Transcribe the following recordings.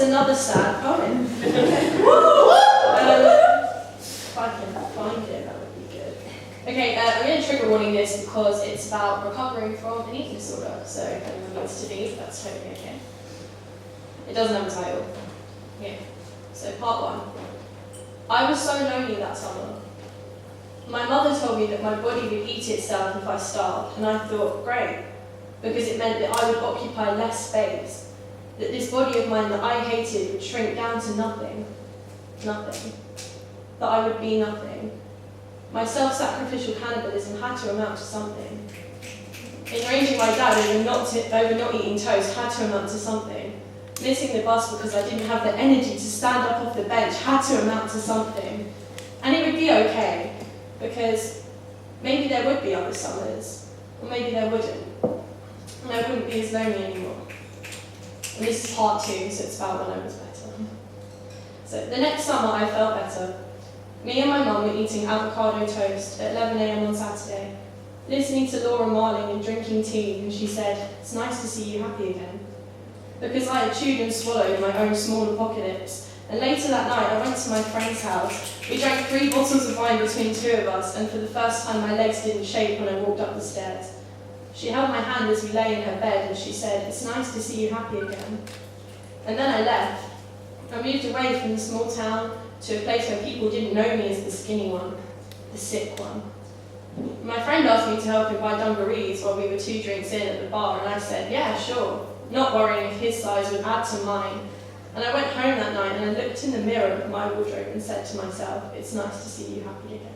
another sad poem. If I can find it, that would be good. Okay, I'm going to trigger warning this because it's about recovering from an eating disorder, so if anyone needs to leave, that's totally okay. It doesn't have a title. Yeah. So part 1. I was so lonely that summer. My mother told me that my body would eat itself if I starved, and I thought, great, because it meant that I would occupy less space, that this body of mine that I hated would shrink down to nothing, that I would be nothing. My self-sacrificial cannibalism had to amount to something. Enraging my dad over not eating toast had to amount to something. Missing the bus because I didn't have the energy to stand up off the bench had to amount to something. And it would be okay, because maybe there would be other summers, or maybe there wouldn't. And I wouldn't be as lonely anymore. And this is part 2, so it's about when I was better. So the next summer I felt better. Me and my mum were eating avocado toast at 11 AM on Saturday, listening to Laura Marling and drinking tea, and she said, "It's nice to see you happy again." Because I had chewed and swallowed my own small apocalypse, and later that night I went to my friend's house. We drank 3 bottles of wine between 2 of us, and for the first time my legs didn't shake when I walked up the stairs. She held my hand as we lay in her bed, and she said, "It's nice to see you happy again." And then I left. I moved away from the small town to a place where people didn't know me as the skinny one, the sick one. My friend asked me to help him buy dungarees while we were 2 drinks in at the bar, and I said, yeah, sure, not worrying if his size would add to mine. And I went home that night and I looked in the mirror of my wardrobe and said to myself, "It's nice to see you happy again."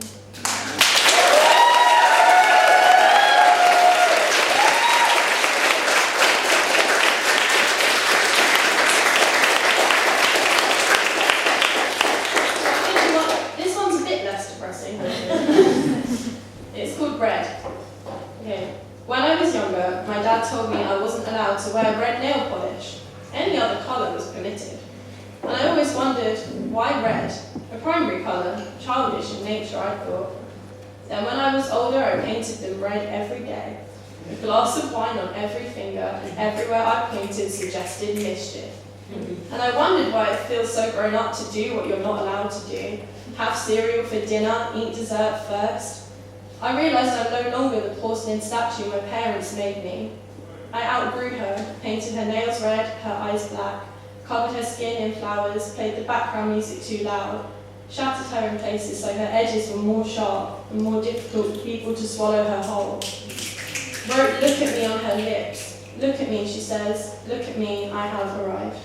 This one's a bit less depressing. It's called Red. Okay. When I was younger, my dad told me I wasn't allowed to wear red nail polish. Any other colour was permitted. And I always wondered, why red? A primary colour, childish in nature, I thought. Then when I was older, I painted them red every day. A glass of wine on every finger, and everywhere I painted suggested mischief. And I wondered why it feels so grown up to do what you're not allowed to do. Have cereal for dinner, eat dessert first. I realised I'm no longer the porcelain statue my parents made me. I outgrew her, painted her nails red, her eyes black, covered her skin in flowers, played the background music too loud, shattered her in places so her edges were more sharp and more difficult for people to swallow her whole. Wrote "look at me" on her lips. Look at me, she says, look at me, I have arrived.